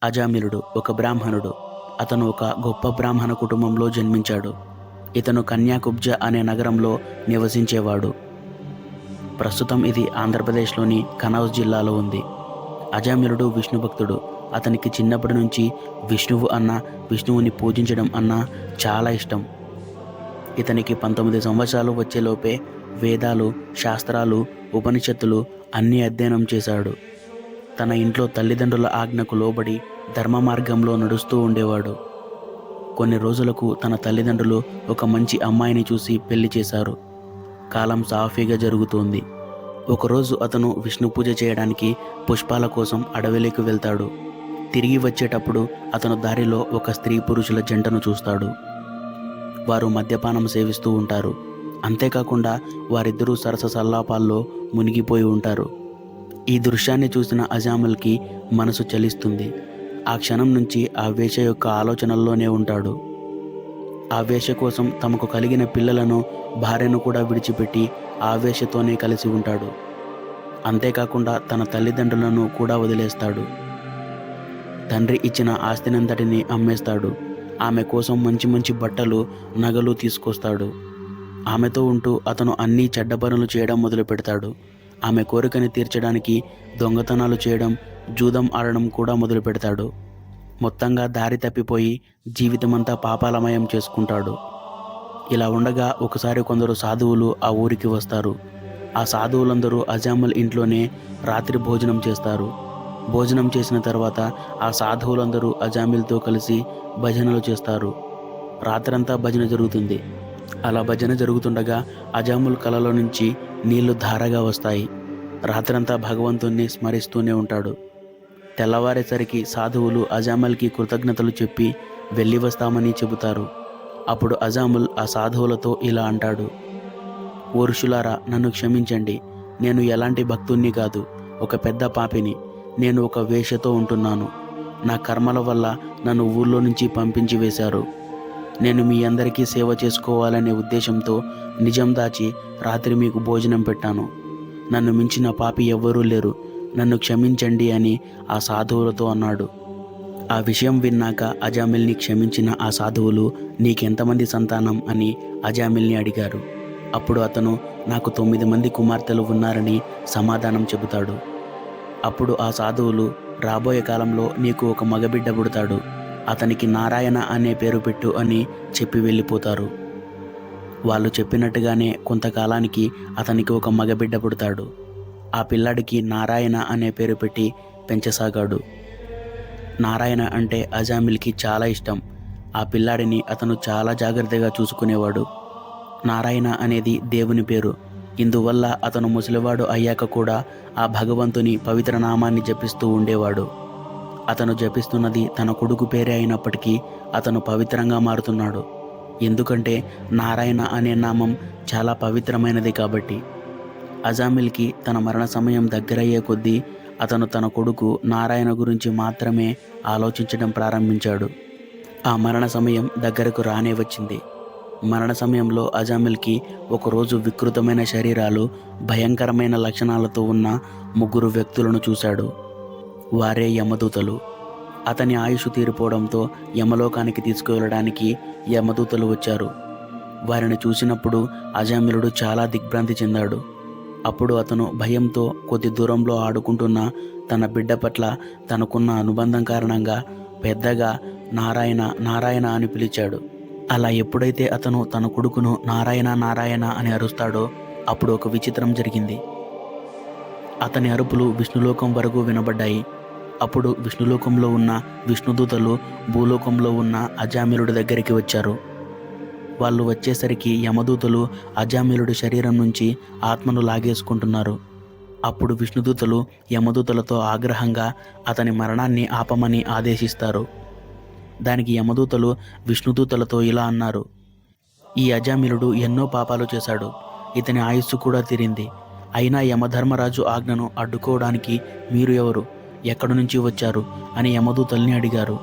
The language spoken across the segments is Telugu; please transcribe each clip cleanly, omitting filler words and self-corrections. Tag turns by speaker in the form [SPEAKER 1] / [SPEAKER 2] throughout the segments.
[SPEAKER 1] అజామిలుడు ఒక బ్రాహ్మణుడు. అతను ఒక గొప్ప బ్రాహ్మణ కుటుంబంలో జన్మించాడు. ఇతను కన్యాకుబ్జ అనే నగరంలో నివసించేవాడు. ప్రస్తుతం ఇది ఆంధ్రప్రదేశ్లోని కనౌజ్ జిల్లాలో ఉంది. అజామిలుడు విష్ణు భక్తుడు. అతనికి చిన్నప్పటి నుంచి విష్ణువు అన్న, విష్ణువుని పూజించడం అన్న చాలా ఇష్టం. ఇతనికి 19 సంవత్సరాలు వచ్చేలోపే వేదాలు, శాస్త్రాలు, ఉపనిషత్తులు అన్నీ అధ్యయనం చేశాడు. తన ఇంట్లో తల్లిదండ్రుల ఆజ్ఞకు లోబడి ధర్మ మార్గంలో నడుస్తూ ఉండేవాడు. కొన్ని రోజులకు తన తల్లిదండ్రులు ఒక మంచి అమ్మాయిని చూసి పెళ్లి చేశారు. కాలం సాఫీగా జరుగుతోంది. ఒకరోజు అతను విష్ణు పూజ చేయడానికి పుష్పాల కోసం అడవిలోకి వెళ్తాడు. తిరిగి వచ్చేటప్పుడు అతను దారిలో ఒక స్త్రీ పురుషుల జంటను చూస్తాడు. వారు మద్యపానం సేవిస్తూ ఉంటారు. అంతేకాకుండా వారిద్దరూ సరస సల్లాపాల్లో మునిగిపోయి ఉంటారు. ఈ దృశ్యాన్ని చూసిన అజామిల్కి మనసు చలిస్తుంది. ఆ క్షణం నుంచి ఆ వేశ్య యొక్క ఆలోచనల్లోనే ఉంటాడు. ఆ వేశ్య కోసం తమకు కలిగిన పిల్లలను, భార్యను కూడా విడిచిపెట్టి ఆ వేశ్యతోనే కలిసి ఉంటాడు. అంతేకాకుండా తన తల్లిదండ్రులను కూడా వదిలేస్తాడు. తండ్రి ఇచ్చిన ఆస్తినంతటిని అమ్మేస్తాడు. ఆమె కోసం మంచి మంచి బట్టలు, నగలు తీసుకొస్తాడు. ఆమెతో ఉంటూ అతను అన్ని చెడ్డ పనులు చేయడం మొదలు పెడతాడు. ఆమె కోరికని తీర్చడానికి దొంగతనాలు చేయడం, జూదం ఆడడం కూడా మొదలు పెడతాడు. మొత్తంగా దారి తప్పిపోయి జీవితమంతా పాపాలమయం చేసుకుంటాడు. ఇలా ఉండగా ఒకసారి కొందరు సాధువులు ఆ ఊరికి వస్తారు. ఆ సాధువులందరూ అజామిల్ ఇంట్లోనే రాత్రి భోజనం చేస్తారు. భోజనం చేసిన తర్వాత ఆ సాధువులందరూ అజామిల్తో కలిసి భజనలు చేస్తారు. రాత్రంతా భజన జరుగుతుంది. అలా భజన జరుగుతుండగా అజామిల్ కలలో నుంచి నీళ్లు ధారగా వస్తాయి. రాత్రంతా భగవంతుణ్ణి స్మరిస్తూనే ఉంటాడు. తెల్లవారేసరికి సాధువులు అజామిల్కి కృతజ్ఞతలు చెప్పి వెళ్ళి వస్తామని చెబుతారు. అప్పుడు అజామిల్ ఆ సాధువులతో ఇలా అంటాడు: "ఓ ఋషులారా, నన్ను క్షమించండి. నేను ఎలాంటి భక్తుణ్ణి కాదు, ఒక పెద్ద పాపిని. నేను ఒక వేశ్యతో ఉంటున్నాను. నా కర్మల వల్ల నన్ను ఊళ్ళో నుంచి పంపించి వేశారు. నేను మీ అందరికీ సేవ చేసుకోవాలనే ఉద్దేశంతో నిజం దాచి రాత్రి మీకు భోజనం పెట్టాను. నన్ను మించిన పాపి ఎవ్వరూ లేరు. నన్ను క్షమించండి" అని ఆ సాధువులతో అన్నాడు. ఆ విషయం విన్నాక అజామిల్ని క్షమించిన ఆ సాధువులు "నీకెంతమంది సంతానం?" అని అజామిల్ని అడిగారు. అప్పుడు అతను "నాకు 9 మంది కుమార్తెలు ఉన్నారని" సమాధానం చెబుతాడు. అప్పుడు ఆ సాధువులు "రాబోయే కాలంలో నీకు ఒక మగబిడ్డ పుడతాడు. అతనికి నారాయణ అనే పేరు పెట్టు" అని చెప్పి వెళ్ళిపోతారు. వాళ్ళు చెప్పినట్టుగానే కొంతకాలానికి అతనికి ఒక మగబిడ్డ పుడతాడు. ఆ పిల్లాడికి నారాయణ అనే పేరు పెట్టి పెంచసాగాడు. నారాయణ అంటే అజామిల్కి చాలా ఇష్టం. ఆ పిల్లాడిని అతను చాలా జాగ్రత్తగా చూసుకునేవాడు. నారాయణ అనేది దేవుని పేరు. ఇందువల్ల అతను ముసలివాడు అయ్యాక కూడా ఆ భగవంతుని పవిత్ర నామాన్ని జపిస్తూ ఉండేవాడు. అతను జపిస్తున్నది తన కొడుకు పేరే అయినప్పటికీ అతను పవిత్రంగా మారుతున్నాడు. ఎందుకంటే నారాయణ అనే నామం చాలా పవిత్రమైనది కాబట్టి. అజామిల్కి తన మరణ సమయం దగ్గరయ్యే కొద్దీ అతను తన కొడుకు నారాయణ గురించి మాత్రమే ఆలోచించడం ప్రారంభించాడు. ఆ మరణ సమయం దగ్గరకు రానే వచ్చింది. మరణ సమయంలో అజామిల్కి ఒకరోజు వికృతమైన శరీరాలు, భయంకరమైన లక్షణాలతో ఉన్న 3 వ్యక్తులను చూశాడు. వారే యమదూతలు. అతని ఆయుష్ తీరిపోవడంతో యమలోకానికి తీసుకువెళ్ళడానికి యమదూతలు వచ్చారు. వారిని చూసినప్పుడు అజామిలుడు చాలా దిగ్భ్రాంతి చెందాడు. అప్పుడు అతను భయంతో కొద్ది దూరంలో ఆడుకుంటున్న తన బిడ్డ పట్ల తనకున్న అనుబంధం కారణంగా పెద్దగా "నారాయణ, నారాయణ" అని పిలిచాడు. అలా ఎప్పుడైతే అతను తన కొడుకును "నారాయణ, నారాయణ" అని అరుస్తాడో అప్పుడు ఒక విచిత్రం జరిగింది. అతని అరుపులు విష్ణులోకం వరకు వినబడ్డాయి. అప్పుడు విష్ణులోకంలో ఉన్న విష్ణుదూతలు భూలోకంలో ఉన్న అజామిలుడి దగ్గరికి వచ్చారు. వాళ్ళు వచ్చేసరికి యమదూతలు అజామిలుడి శరీరం నుంచి ఆత్మను లాగేసుకుంటున్నారు. అప్పుడు విష్ణుదూతలు యమదూతలతో ఆగ్రహంగా అతని మరణాన్ని ఆపమని ఆదేశిస్తారు. దానికి యమదూతలు విష్ణుదూతలతో ఇలా అన్నారు: "ఈ అజామిలుడు ఎన్నో పాపాలు చేశాడు. ఇతని ఆయుస్సు కూడా తీరింది. అయినా యమధర్మరాజు ఆజ్ఞను అడ్డుకోవడానికి మీరు ఎవరు? ఎక్కడి నుంచి వచ్చారు?" అని యమదూతల్ని అడిగారు.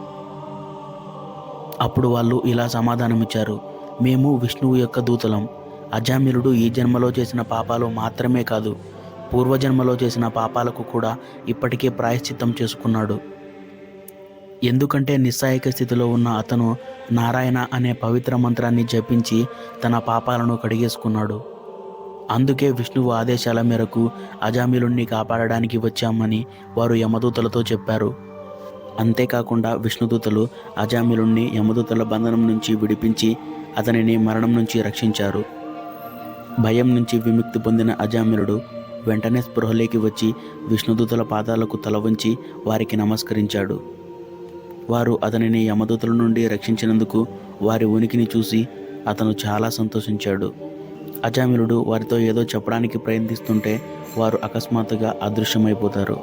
[SPEAKER 1] అప్పుడు వాళ్ళు ఇలా సమాధానమిచ్చారు: "మేము విష్ణువు యొక్క దూతలం. అజామిలుడు ఈ జన్మలో చేసిన పాపాలు మాత్రమే కాదు, పూర్వజన్మలో చేసిన పాపాలకు కూడా ఇప్పటికే ప్రాయశ్చిత్తం చేసుకున్నాడు. ఎందుకంటే నిస్సహాయక స్థితిలో ఉన్న అతను నారాయణ అనే పవిత్ర మంత్రాన్ని జపించి తన పాపాలను కడిగేసుకున్నాడు. అందుకే విష్ణువు ఆదేశాల మేరకు అజామిలుణ్ణి కాపాడడానికి వచ్చామని వారు యమదూతలతో చెప్పారు. అంతేకాకుండా విష్ణుదూతలు అజామిలుణ్ణి యమదూతల బంధనం నుంచి విడిపించి అతనిని మరణం నుంచి రక్షించారు. భయం నుంచి విముక్తి పొందిన అజామిలుడు వెంటనే స్పృహలోకి వచ్చి విష్ణుదూతల పాదాలకు తల వంచి వారికి నమస్కరించాడు. వారు అతనిని యమదూతల నుండి రక్షించినందుకు వారి ఉనికిని చూసి అతను చాలా సంతోషించాడు. అజామిలుడు వారితో ఏదో చెప్పడానికి ప్రయత్నిస్తుంటే వారు అకస్మాత్తుగా అదృశ్యమైపోతారు.